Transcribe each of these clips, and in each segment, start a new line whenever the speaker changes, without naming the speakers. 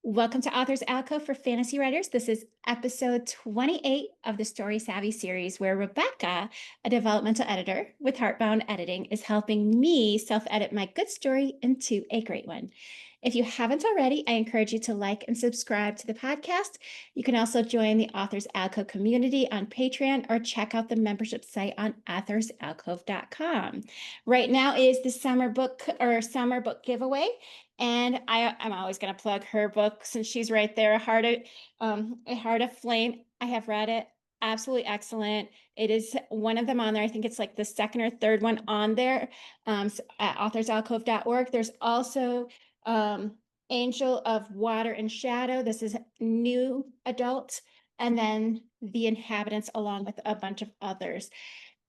Welcome to Authors Alcove for Fantasy Writers. This is episode 28 of the Story Savvy series, where Rebecca, a developmental editor with Heartbound Editing, is helping me self-edit my good story into a great one. If you haven't already, I encourage you to like and subscribe to the podcast. You can also join the Authors Alcove community on Patreon or check out the membership site on authorsalcove.com. Right now is the summer book giveaway. And I'm always going to plug her book since she's right there, A Heart of Flame. I have read it. Absolutely excellent. It is one of them on there. I think it's like the second or third one on there, at authorsalcove.org. There's also Angel of Water and Shadow. This is new adult. And then The Inhabitants, along with a bunch of others.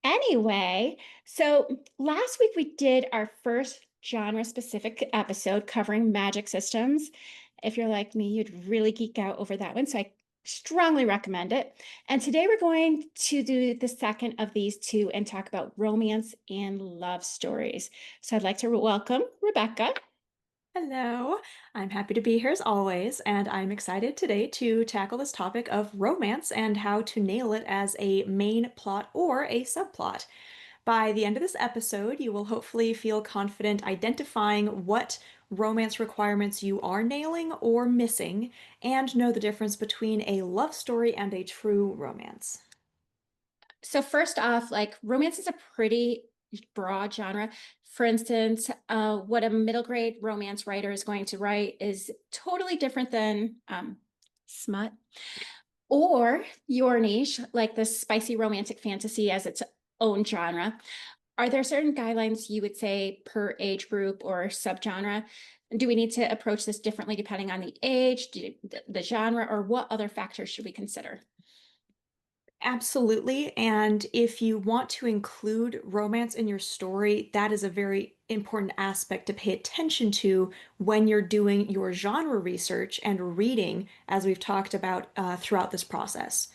Anyway, so last week we did our first genre-specific episode covering magic systems. If you're like me, you'd really geek out over that one, so I strongly recommend it. And today we're going to do the second of these two and talk about romance and love stories. So I'd like to welcome Rebecca.
Hello, I'm happy to be here as always, and I'm excited today to tackle this topic of romance and how to nail it as a main plot or a subplot. By the end of this episode, you will hopefully feel confident identifying what romance requirements you are nailing or missing, and know the difference between a love story and a true romance.
So first off, like romance is a pretty broad genre. For instance, what a middle grade romance writer is going to write is totally different than smut or your niche, like the spicy romantic fantasy as its own genre. Are there certain guidelines you would say per age group or subgenre? Do we need to approach this differently depending on the age, the genre, or what other factors should we consider?
Absolutely. And if you want to include romance in your story, that is a very important aspect to pay attention to when you're doing your genre research and reading, as we've talked about throughout this process.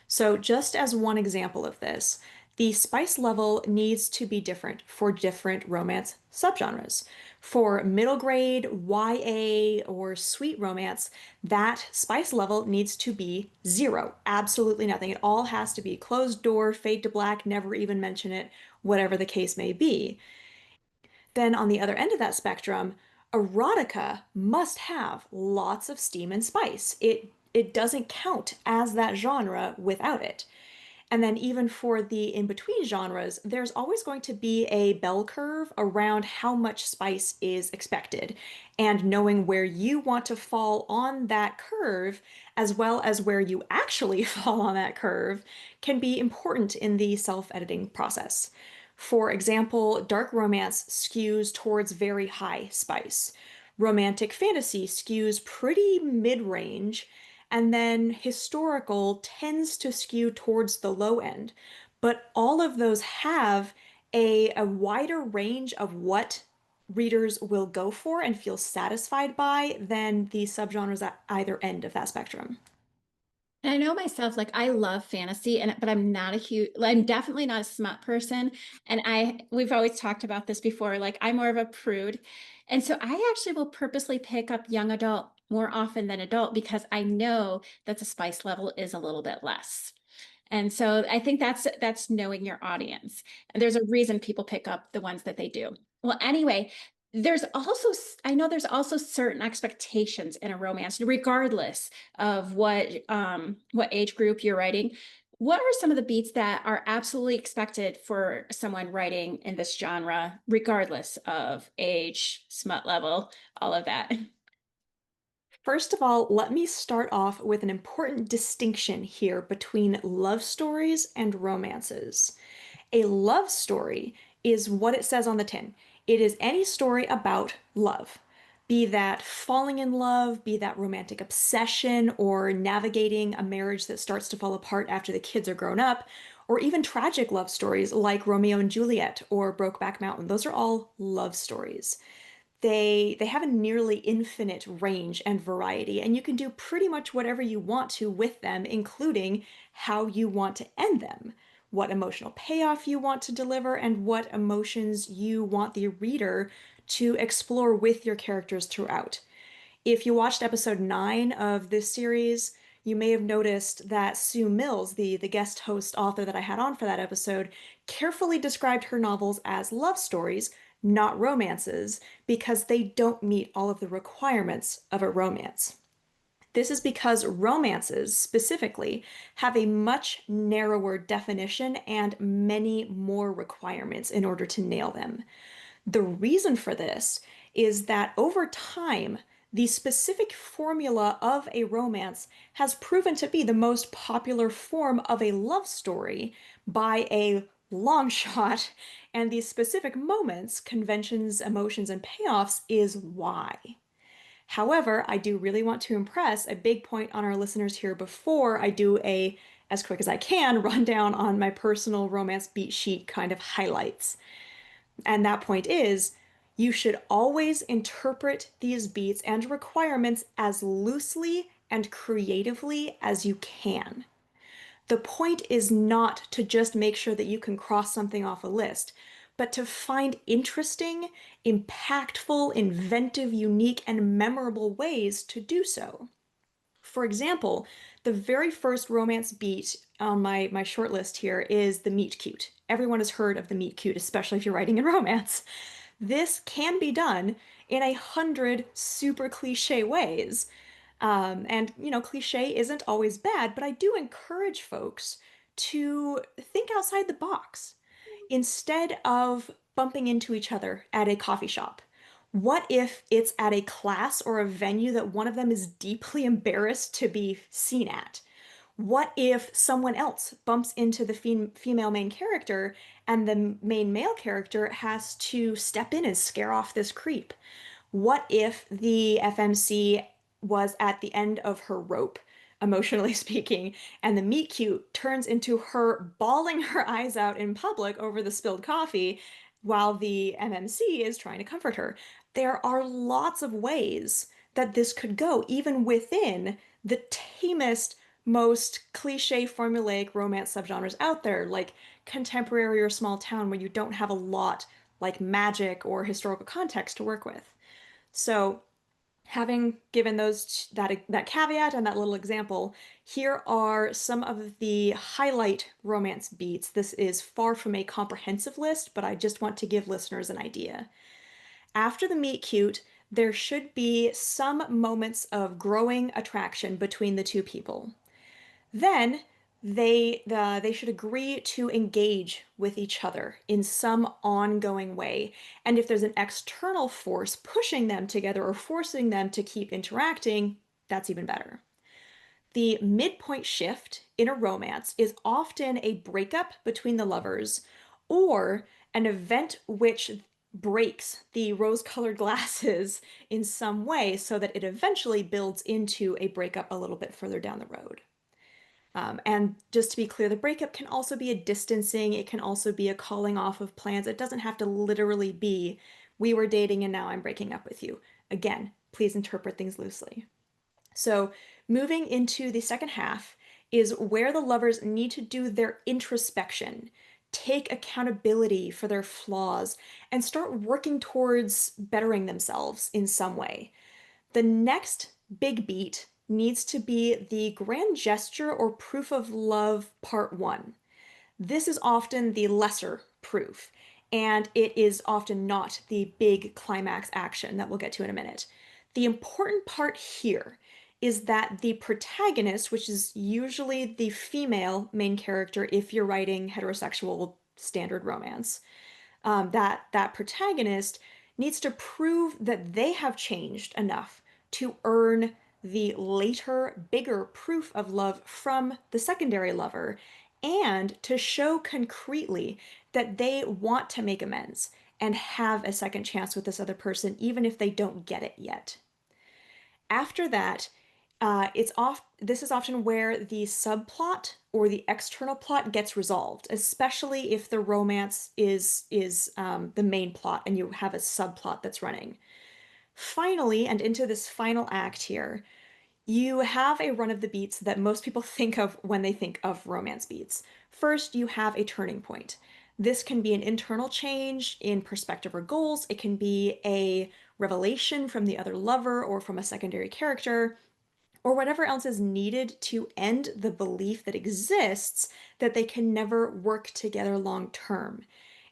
So, just as one example of this, the spice level needs to be different for different romance subgenres. For middle grade, YA, or sweet romance, that spice level needs to be zero. Absolutely nothing. It all has to be closed door, fade to black, never even mention it, whatever the case may be. Then on the other end of that spectrum, erotica must have lots of steam and spice. It doesn't count as that genre without it. And then even for the in-between genres, there's always going to be a bell curve around how much spice is expected. And knowing where you want to fall on that curve, as well as where you actually fall on that curve, can be important in the self-editing process. For example, dark romance skews towards very high spice. Romantic fantasy skews pretty mid-range, and then historical tends to skew towards the low end. But all of those have a wider range of what readers will go for and feel satisfied by than the subgenres at either end of that spectrum.
And I know myself, like I love fantasy, but I'm not a I'm definitely not a smut person. And we've always talked about this before, like I'm more of a prude. And so I actually will purposely pick up young adult more often than adult because I know that the spice level is a little bit less. And so I think that's knowing your audience. And there's a reason people pick up the ones that they do. Well, anyway, there's also I know there's also certain expectations in a romance, regardless of what age group you're writing. What are some of the beats that are absolutely expected for someone writing in this genre, regardless of age, smut level, all of that?
First of all, let me start off with an important distinction here between love stories and romances. A love story is what it says on the tin. It is any story about love, be that falling in love, be that romantic obsession, or navigating a marriage that starts to fall apart after the kids are grown up, or even tragic love stories like Romeo and Juliet or Brokeback Mountain. Those are all love stories. They have a nearly infinite range and variety, and you can do pretty much whatever you want to with them, including how you want to end them, what emotional payoff you want to deliver, and what emotions you want the reader to explore with your characters throughout. If you watched episode 9 of this series, you may have noticed that Sue Mills, the guest host author that I had on for that episode, carefully described her novels as love stories, not romances, because they don't meet all of the requirements of a romance. This is because romances specifically have a much narrower definition and many more requirements in order to nail them. The reason for this is that over time, the specific formula of a romance has proven to be the most popular form of a love story by a long shot, and these specific moments, conventions, emotions, and payoffs is why. However, I do really want to impress a big point on our listeners here before I do a, as quick as I can, rundown on my personal romance beat sheet kind of highlights. And that point is, you should always interpret these beats and requirements as loosely and creatively as you can. The point is not to just make sure that you can cross something off a list, but to find interesting, impactful, inventive, unique, and memorable ways to do so. For example, the very first romance beat on my short list here is the meet cute. Everyone has heard of the meet cute, especially if you're writing in romance. This can be done in 100 super cliche ways. And, cliche isn't always bad, but I do encourage folks to think outside the box. Instead of bumping into each other at a coffee shop, what if it's at a class or a venue that one of them is deeply embarrassed to be seen at? What if someone else bumps into the female main character and the main male character has to step in and scare off this creep? What if the FMC was at the end of her rope, emotionally speaking, and the meet cute turns into her bawling her eyes out in public over the spilled coffee while the MMC is trying to comfort her? There are lots of ways that this could go, even within the tamest, most cliche formulaic romance subgenres out there, like contemporary or small town, where you don't have a lot like magic or historical context to work with. So, having given those that caveat and that little example, here are some of the highlight romance beats. This is far from a comprehensive list, but I just want to give listeners an idea. After the meet cute, there should be some moments of growing attraction between the two people. Then they should agree to engage with each other in some ongoing way. And if there's an external force pushing them together or forcing them to keep interacting, that's even better. The midpoint shift in a romance is often a breakup between the lovers or an event which breaks the rose-colored glasses in some way so that it eventually builds into a breakup a little bit further down the road. And just to be clear, the breakup can also be a distancing. It can also be a calling off of plans. It doesn't have to literally be, we were dating and now I'm breaking up with you. Again, please interpret things loosely. So, moving into the second half is where the lovers need to do their introspection, take accountability for their flaws, and start working towards bettering themselves in some way. The next big beat needs to be the grand gesture or proof of love part one. This is often the lesser proof, and it is often not the big climax action that we'll get to in a minute. The important part here is that the protagonist, which is usually the female main character if you're writing heterosexual standard romance, that protagonist needs to prove that they have changed enough to earn the later, bigger proof of love from the secondary lover, and to show concretely that they want to make amends and have a second chance with this other person, even if they don't get it yet. After that, this is often where the subplot or the external plot gets resolved, especially if the romance is the main plot and you have a subplot that's running. Finally, and into this final act here, you have a run of the beats that most people think of when they think of romance beats. First, you have a turning point. This can be an internal change in perspective or goals. It can be a revelation from the other lover or from a secondary character, or whatever else is needed to end the belief that exists that they can never work together long term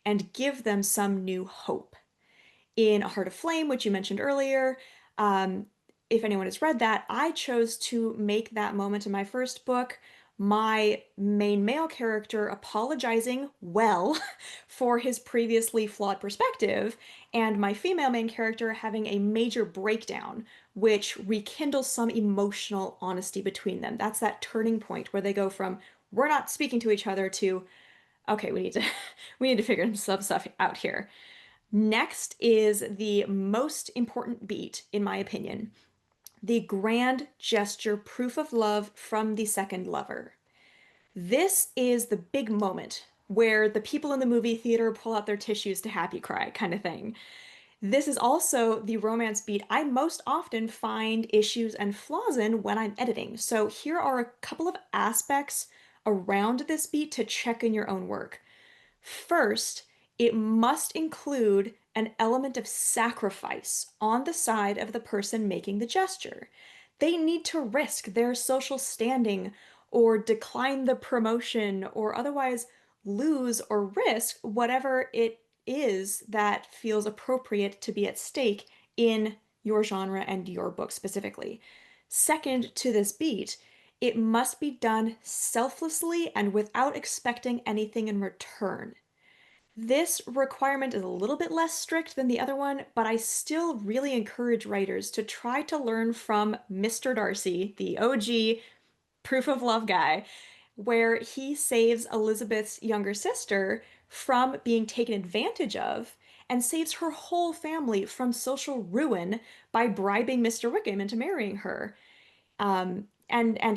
and give them some new hope. In A Heart of Flame, which you mentioned earlier, um, if anyone has read that, I chose to make that moment in my first book my main male character apologizing well for his previously flawed perspective, and my female main character having a major breakdown, which rekindles some emotional honesty between them. That's that turning point where they go from we're not speaking to each other to okay, we need to we need to figure some stuff out here. Next is the most important beat, in my opinion, the grand gesture proof of love from the second lover. This is the big moment where the people in the movie theater pull out their tissues to happy cry kind of thing. This is also the romance beat I most often find issues and flaws in when I'm editing. So here are a couple of aspects around this beat to check in your own work. First, it must include an element of sacrifice on the side of the person making the gesture. They need to risk their social standing or decline the promotion or otherwise lose or risk whatever it is that feels appropriate to be at stake in your genre and your book specifically. Second to this beat, it must be done selflessly and without expecting anything in return. This requirement is a little bit less strict than the other one, but I still really encourage writers to try to learn from Mr. Darcy, the OG proof of love guy, where he saves Elizabeth's younger sister from being taken advantage of and saves her whole family from social ruin by bribing Mr. Wickham into marrying her. And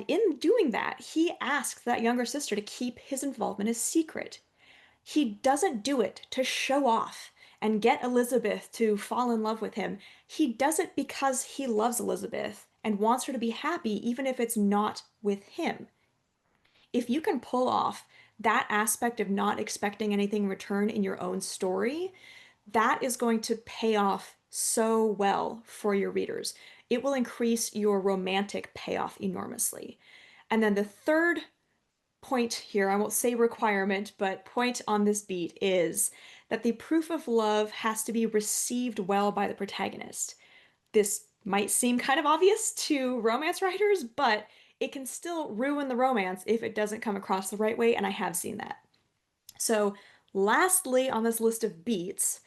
in doing that, he asks that younger sister to keep his involvement a secret. He doesn't do it to show off and get Elizabeth to fall in love with him. He does it because he loves Elizabeth and wants her to be happy, even if it's not with him. If you can pull off that aspect of not expecting anything in return in your own story, that is going to pay off so well for your readers. It will increase your romantic payoff enormously. And then the third point here, I won't say requirement, but point on this beat is that the proof of love has to be received well by the protagonist. This might seem kind of obvious to romance writers, but it can still ruin the romance if it doesn't come across the right way, and I have seen that. So, lastly on this list of beats,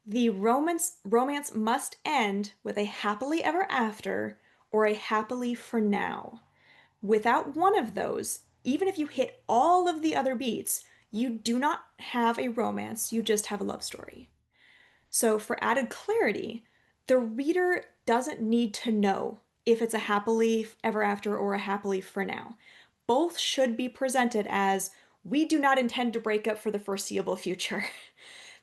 the romance must end with a happily ever after or a happily for now. Without one of those, even if you hit all of the other beats, you do not have a romance, you just have a love story. So, for added clarity, the reader doesn't need to know if it's a happily ever after or a happily for now. Both should be presented as we do not intend to break up for the foreseeable future.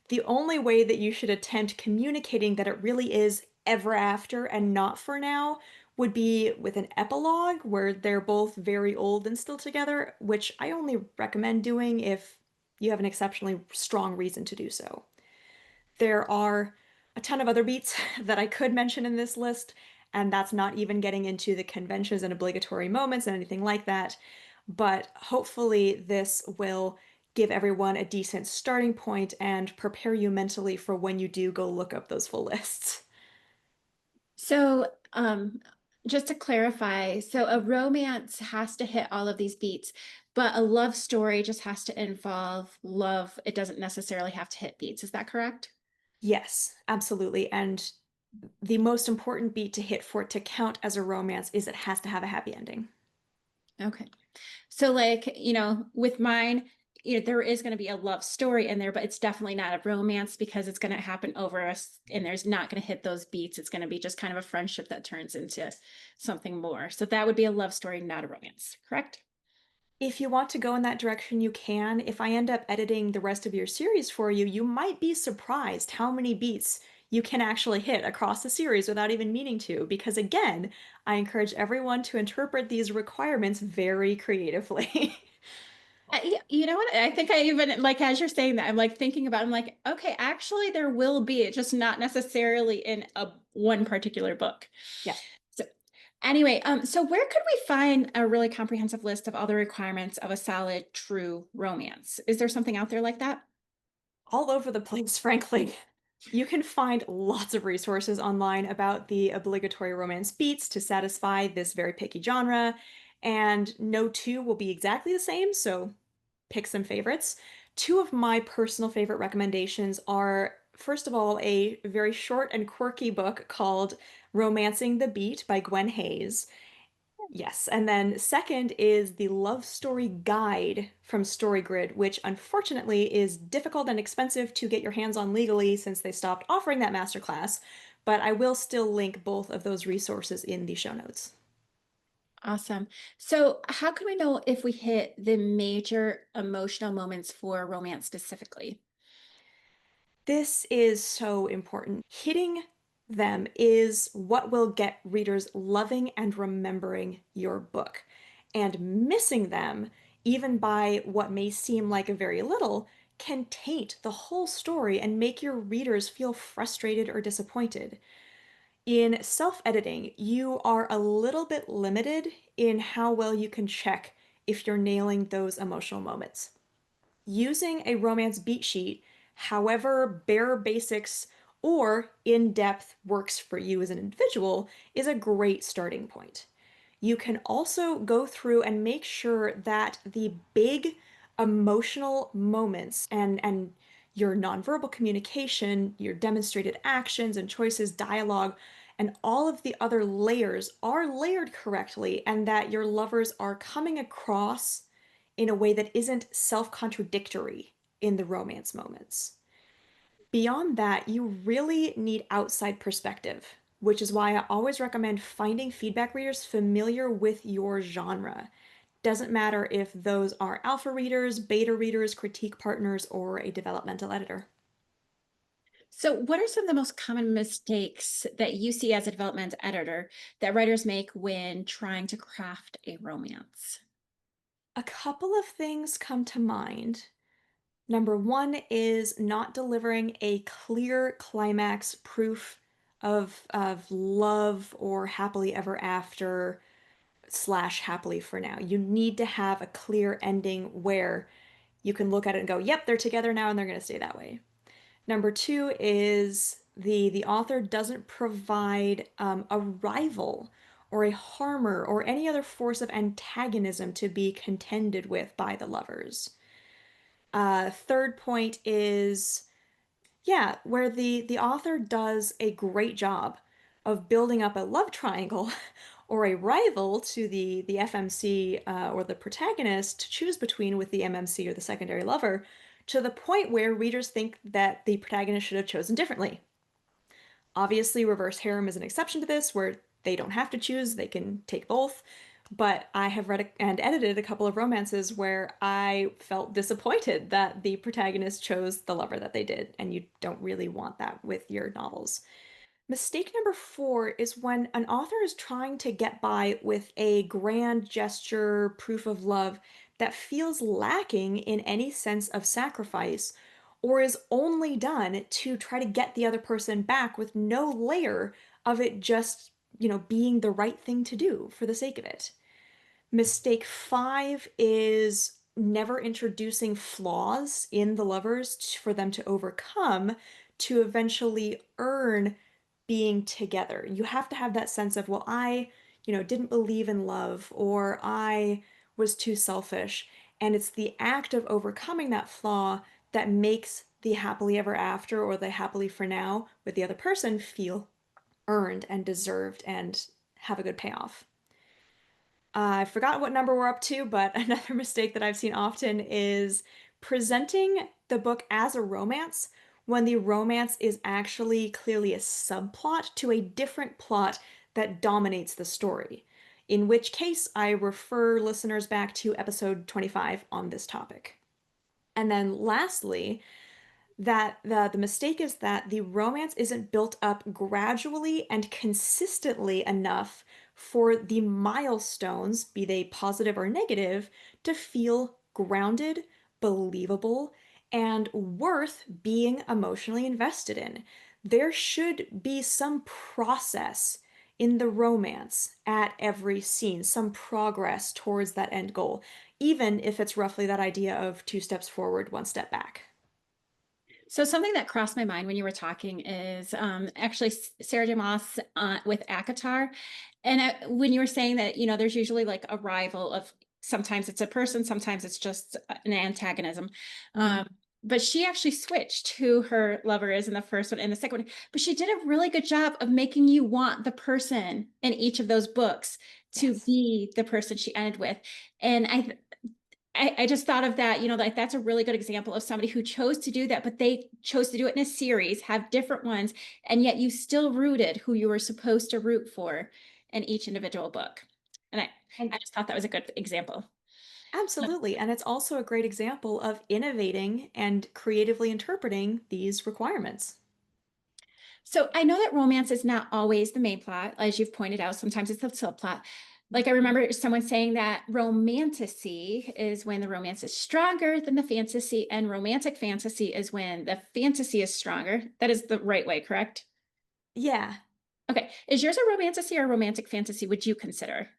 The only way that you should attempt communicating that it really is ever after and not for now would be with an epilogue where they're both very old and still together, which I only recommend doing if you have an exceptionally strong reason to do so. There are a ton of other beats that I could mention in this list, and that's not even getting into the conventions and obligatory moments and anything like that. But hopefully, this will give everyone a decent starting point and prepare you mentally for when you do go look up those full lists.
So, just to clarify, so a romance has to hit all of these beats, but a love story just has to involve love. It doesn't necessarily have to hit beats. Is that correct?
Yes, absolutely. And the most important beat to hit for it to count as a romance is it has to have a happy ending.
Okay. So, like, with mine, there is going to be a love story in there, but it's definitely not a romance because it's going to happen over us and there's not going to hit those beats. It's going to be just kind of a friendship that turns into something more. So, that would be a love story, not a romance, correct?
If you want to go in that direction, you can. If I end up editing the rest of your series for you, you might be surprised how many beats you can actually hit across the series without even meaning to, because again, I encourage everyone to interpret these requirements very creatively.
You know what? I think I even like as you're saying that, I'm like thinking about, I'm like, okay, actually there will be, it's just not necessarily in a one particular book.
Yeah.
So anyway, so where could we find a really comprehensive list of all the requirements of a solid, true romance? Is there something out there like that?
All over the place, frankly. You can find lots of resources online about the obligatory romance beats to satisfy this very picky genre, and no two will be exactly the same, so pick some favorites. Two of my personal favorite recommendations are, first of all, a very short and quirky book called Romancing the Beat by Gwen Hayes. Yes, and then second is the Love Story Guide from StoryGrid, which unfortunately is difficult and expensive to get your hands on legally since they stopped offering that masterclass, but I will still link both of those resources in the show notes.
Awesome. So how can we know if we hit the major emotional moments for romance specifically?
This is so important. Hitting them is what will get readers loving and remembering your book. And missing them, even by what may seem like a very little, can taint the whole story and make your readers feel frustrated or disappointed. In self-editing, you are a little bit limited in how well you can check if you're nailing those emotional moments. Using a romance beat sheet, however bare basics or in depth works for you as an individual, is a great starting point. You can also go through and make sure that the big emotional moments and your nonverbal communication, your demonstrated actions and choices, dialogue, and all of the other layers are layered correctly, and that your lovers are coming across in a way that isn't self-contradictory in the romance moments. Beyond that, you really need outside perspective, which is why I always recommend finding feedback readers familiar with your genre. Doesn't matter if those are alpha readers, beta readers, critique partners, or a developmental editor.
So what are some of the most common mistakes that you see as a development editor that writers make when trying to craft a romance?
A couple of things come to mind. Number one is not delivering a clear climax proof of love or happily ever after slash happily for now. You need to have a clear ending where you can look at it and go, yep, they're together now and they're going to stay that way. Number two is the author doesn't provide a rival or a harmer or any other force of antagonism to be contended with by the lovers. Third point is, yeah, where the author does a great job of building up a love triangle or a rival to the FMC or the protagonist to choose between with the MMC or the secondary lover, to the point where readers think that the protagonist should have chosen differently. Obviously, reverse harem is an exception to this, where they don't have to choose, they can take both. But I have read and edited a couple of romances where I felt disappointed that the protagonist chose the lover that they did, and you don't really want that with your novels. Mistake number four is when an author is trying to get by with a grand gesture, proof of love that feels lacking in any sense of sacrifice, or is only done to try to get the other person back with no layer of it just, being the right thing to do for the sake of it. Mistake five is never introducing flaws in the lovers for them to overcome to eventually earn being together. You have to have that sense of, well, I, didn't believe in love or I was too selfish. And it's the act of overcoming that flaw that makes the happily ever after or the happily for now with the other person feel earned and deserved and have a good payoff. I forgot what number we're up to, but another mistake that I've seen often is presenting the book as a romance when the romance is actually clearly a subplot to a different plot that dominates the story. In which case, I refer listeners back to episode 25 on this topic. And then lastly, that the mistake is that the romance isn't built up gradually and consistently enough for the milestones, be they positive or negative, to feel grounded, believable, and worth being emotionally invested in. There should be some process in the romance at every scene, some progress towards that end goal, even if it's roughly that idea of two steps forward, one step back.
So something that crossed my mind when you were talking is actually Sarah J. Maas with ACOTAR. And when you were saying that, there's usually like a rival of sometimes it's a person, sometimes it's just an antagonism.
Mhm.
But she actually switched who her lover is in the first one and the second one. But she did a really good job of making you want the person in each of those books to
Yes.
be the person she ended with. And I just thought of that, like that's a really good example of somebody who chose to do that, but they chose to do it in a series, have different ones, and yet you still rooted who you were supposed to root for in each individual book. And
And
I just thought that was a good example.
absolutely. And it's also a great example of innovating and creatively interpreting these requirements.
So I know that romance is not always the main plot, as you've pointed out. Sometimes it's the subplot. Like I remember someone saying that romantasy is when the romance is stronger than the fantasy, and romantic fantasy is when the fantasy is stronger. That is the right way, correct?
Yeah,
Okay. Is yours a romantasy or a romantic fantasy, would you consider?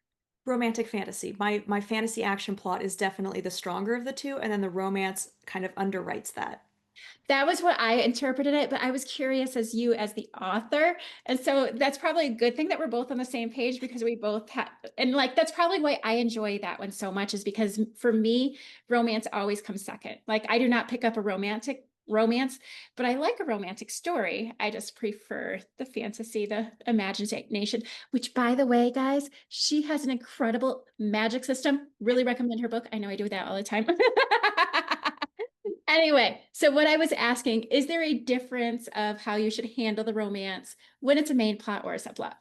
romantic fantasy. My fantasy action plot is definitely the stronger of the two, and then the romance kind of underwrites that.
That was what I interpreted it, but I was curious as you as the author. And so that's probably a good thing that we're both on the same page because we both have, and like that's probably why I enjoy that one so much is because for me, romance always comes second. Like I do not pick up a romantic romance, but I like a romantic story. I just prefer the fantasy, the imagination, which by the way, guys, she has an incredible magic system. Really recommend her book. I know I do that all the time. Anyway, so what I was asking, is there a difference of how you should handle the romance when it's a main plot or a subplot?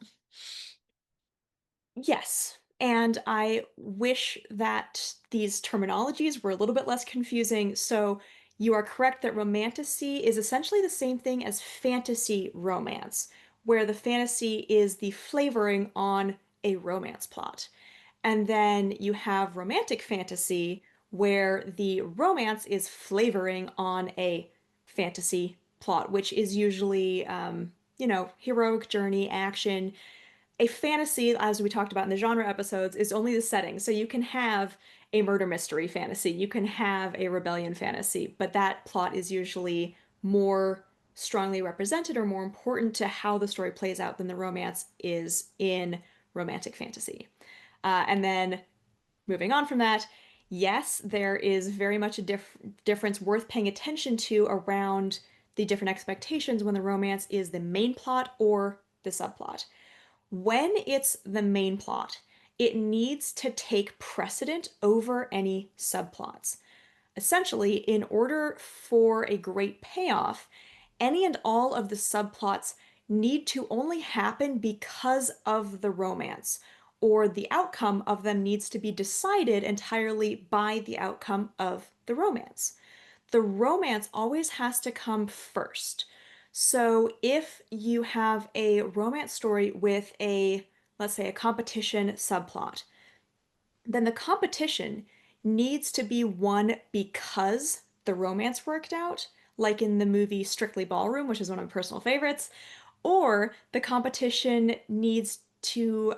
Yes. And I wish that these terminologies were a little bit less confusing. So you are correct that romantasy is essentially the same thing as fantasy romance, where the fantasy is the flavoring on a romance plot. And then you have romantic fantasy, where the romance is flavoring on a fantasy plot, which is usually, heroic journey, action. A fantasy, as we talked about in the genre episodes, is only the setting. So you can have a murder mystery fantasy, you can have a rebellion fantasy, but that plot is usually more strongly represented or more important to how the story plays out than the romance is in romantic fantasy. And then moving on from that, yes, there is very much a difference worth paying attention to around the different expectations when the romance is the main plot or the subplot. When it's the main plot, it needs to take precedent over any subplots. Essentially, in order for a great payoff, any and all of the subplots need to only happen because of the romance, or the outcome of them needs to be decided entirely by the outcome of the romance. The romance always has to come first. So if you have a romance story with let's say, a competition subplot, then the competition needs to be won because the romance worked out, like in the movie Strictly Ballroom, which is one of my personal favorites, or the competition needs to,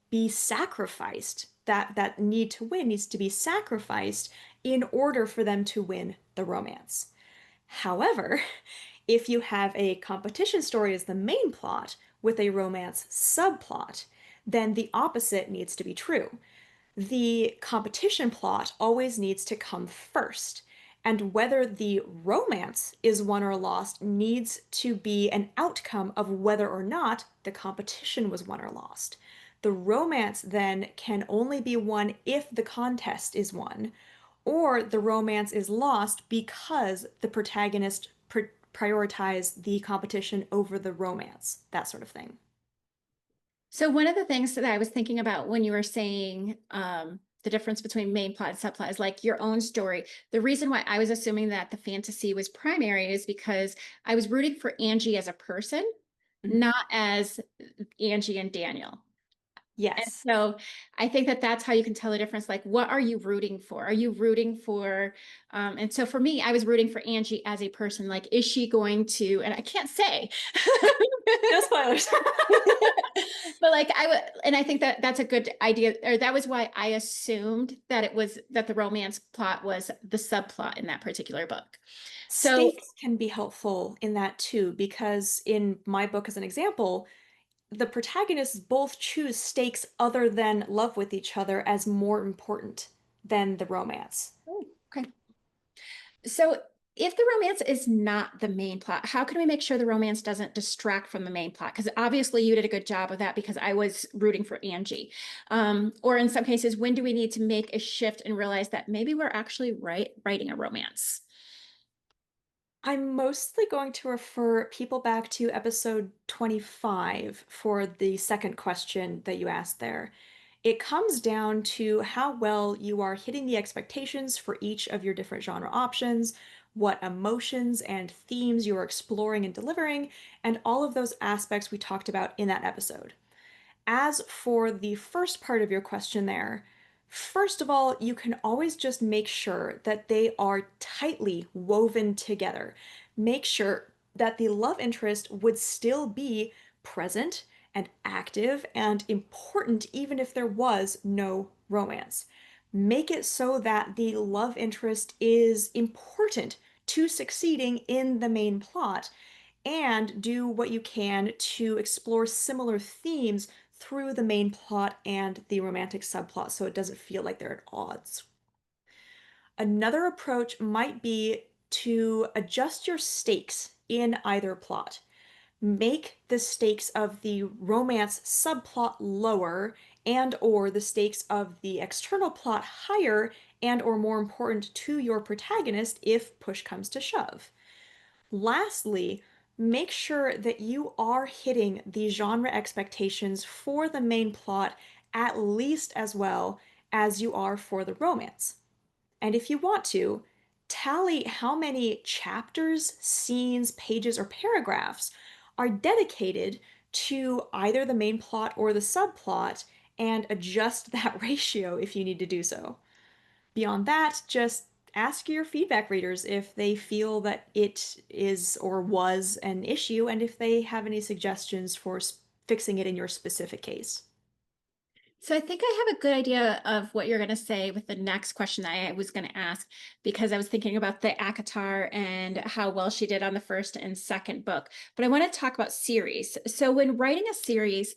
be sacrificed. That need to win needs to be sacrificed in order for them to win the romance. However, if you have a competition story as the main plot with a romance subplot, then the opposite needs to be true. The competition plot always needs to come first. And whether the romance is won or lost needs to be an outcome of whether or not the competition was won or lost. The romance then can only be won if the contest is won, or the romance is lost because the protagonist prioritized the competition over the romance, that sort of thing.
So one of the things that I was thinking about when you were saying the difference between main plot and subplot is like your own story. The reason why I was assuming that the fantasy was primary is because I was rooting for Angie as a person,
Mhm.
not as Angie and Daniel. And
Yes.
so I think that that's how you can tell the difference. Like, what are you rooting for? Are you rooting for, and so for me, I was rooting for Angie as a person. Like, is she going to, and I can't say,
No spoilers.
but like I would, and I think that that's a good idea, or that was why I assumed that it was that the romance plot was the subplot in that particular book. So
Stakes can be helpful in that too, because in my book, as an example, the protagonists both choose stakes other than love with each other as more important than the romance.
oh, okay. So if the romance is not the main plot, how can we make sure the romance doesn't distract from the main plot? Because obviously you did a good job of that because I was rooting for Angie. Or in some cases, when do we need to make a shift and realize that maybe we're actually writing a romance?
I'm mostly going to refer people back to episode 25 for the second question that you asked there. It comes down to how well you are hitting the expectations for each of your different genre options, what emotions and themes you are exploring and delivering, and all of those aspects we talked about in that episode. As for the first part of your question there, first of all, you can always just make sure that they are tightly woven together. Make sure that the love interest would still be present and active and important even if there was no romance. Make it so that the love interest is important to succeeding in the main plot, and do what you can to explore similar themes through the main plot and the romantic subplot so it doesn't feel like they're at odds. Another approach might be to adjust your stakes in either plot. Make the stakes of the romance subplot lower and or the stakes of the external plot higher and or more important to your protagonist if push comes to shove. Lastly, make sure that you are hitting the genre expectations for the main plot at least as well as you are for the romance. And if you want to, tally how many chapters, scenes, pages, or paragraphs are dedicated to either the main plot or the subplot and adjust that ratio if you need to do so. Beyond that, just ask your feedback readers if they feel that it is or was an issue and if they have any suggestions for fixing it in your specific case.
So I think I have a good idea of what you're going to say with the next question that I was going to ask, because I was thinking about the Akatar and how well she did on the first and second book. But I want to talk about series. So when writing a series,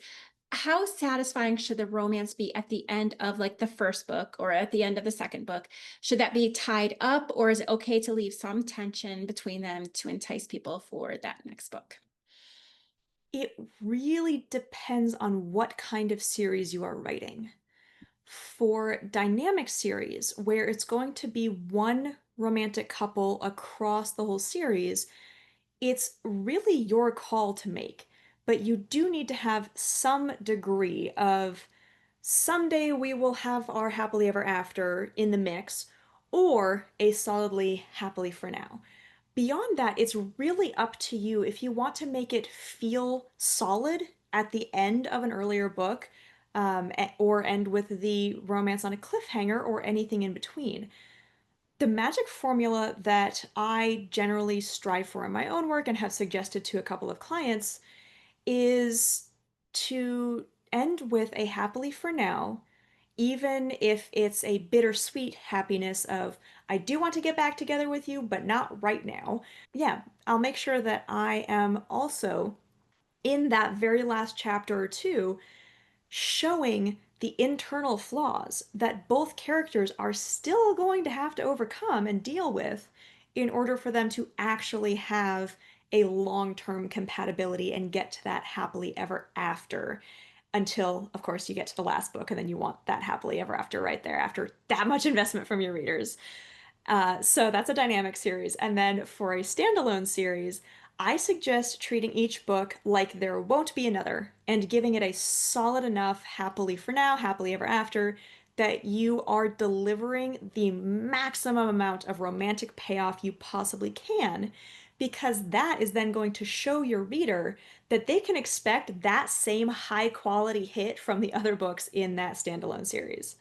how satisfying should the romance be at the end of like the first book or at the end of the second book? Should that be tied up, or is it okay to leave some tension between them to entice people for that next book?
It really depends on what kind of series you are writing. For dynamic series, where it's going to be one romantic couple across the whole series, it's really your call to make. But you do need to have some degree of someday we will have our happily ever after in the mix, or a solidly happily for now. Beyond that, it's really up to you if you want to make it feel solid at the end of an earlier book, or end with the romance on a cliffhanger, or anything in between. The magic formula that I generally strive for in my own work and have suggested to a couple of clients is to end with a happily for now, even if it's a bittersweet happiness of, I do want to get back together with you, but not right now. Yeah, I'll make sure that I am also in that very last chapter or two showing the internal flaws that both characters are still going to have to overcome and deal with in order for them to actually have a long-term compatibility and get to that happily ever after. Until, of course, you get to the last book, and then you want that happily ever after right there after that much investment from your readers. So that's a dynamic series. And then for a standalone series, I suggest treating each book like there won't be another and giving it a solid enough happily for now, happily ever after that you are delivering the maximum amount of romantic payoff you possibly can because that is then going to show your reader that they can expect that same high quality hit from the other books in that standalone series.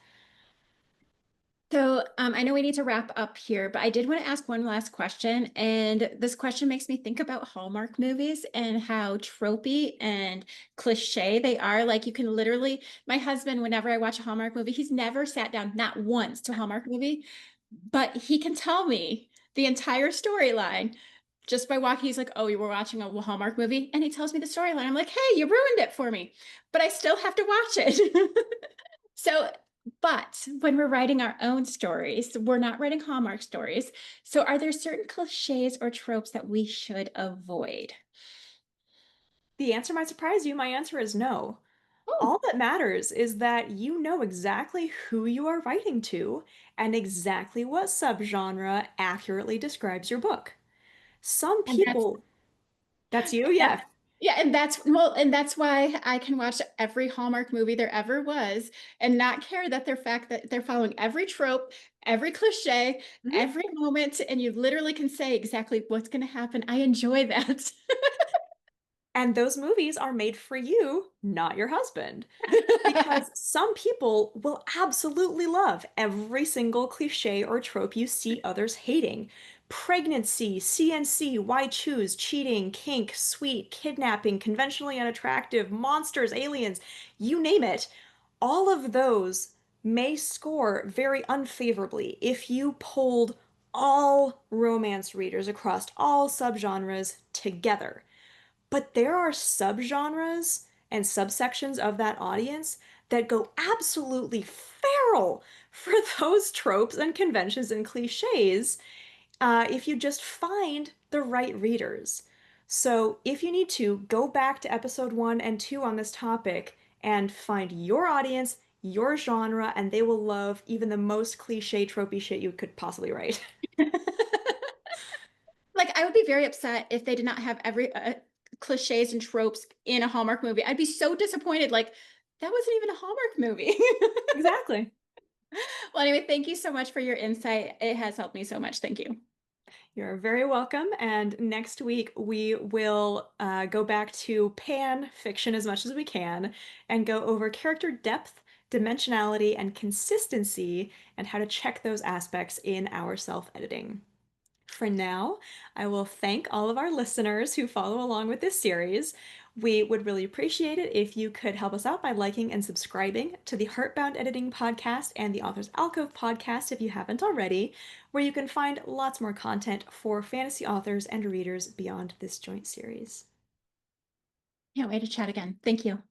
So I know we need to wrap up here, but I did want to ask one last question. And this question makes me think about Hallmark movies and how tropey and cliche they are. Like you can literally, my husband, whenever I watch a Hallmark movie, he's never sat down, not once, to a Hallmark movie, but he can tell me the entire storyline just by walking. He's like, "Oh, you were watching a Hallmark movie," and he tells me the storyline. I'm like, "Hey, you ruined it for me," but I still have to watch it. So, but when we're writing our own stories, we're not writing Hallmark stories. So, are there certain cliches or tropes that we should avoid?
The answer might surprise you. My answer is no.
Oh,
All that matters is that you know exactly who you are writing to and exactly what subgenre accurately describes your book. Some
and that's
people, that's you?
that,
Yeah,
yeah, and that's well, and that's why I can watch every Hallmark movie there ever was and not care that their fact that they're following every trope, every cliche,
Mhm.
every moment, and you literally can say exactly what's going to happen. I enjoy that.
And those movies are made for you, not your husband. Because some people will absolutely love every single cliche or trope you see others hating. Pregnancy, CNC, why choose, cheating, kink, sweet, kidnapping, conventionally unattractive, monsters, aliens, you name it. All of those may score very unfavorably if you polled all romance readers across all subgenres together. But there are subgenres and subsections of that audience that go absolutely feral for those tropes and conventions and cliches if you just find the right readers. So if you need to, go back to episode 1 and 2 on this topic and find your audience, your genre, and they will love even the most cliche, tropey shit you could possibly write.
Like, I would be very upset if they did not have every cliches and tropes in a Hallmark movie. I'd be so disappointed. Like, that wasn't even a Hallmark movie.
Exactly.
Well, anyway, thank you so much for your insight. It has helped me so much. Thank you.
You're very welcome. And next week, we will go back to pan fiction as much as we can and go over character depth, dimensionality, and consistency, and how to check those aspects in our self-editing. For now, I will thank all of our listeners who follow along with this series. We would really appreciate it if you could help us out by liking and subscribing to the Heartbound Editing Podcast and the Author's Alcove Podcast if you haven't already, where you can find lots more content for fantasy authors and readers beyond this joint series.
Can't wait to chat again. Thank you.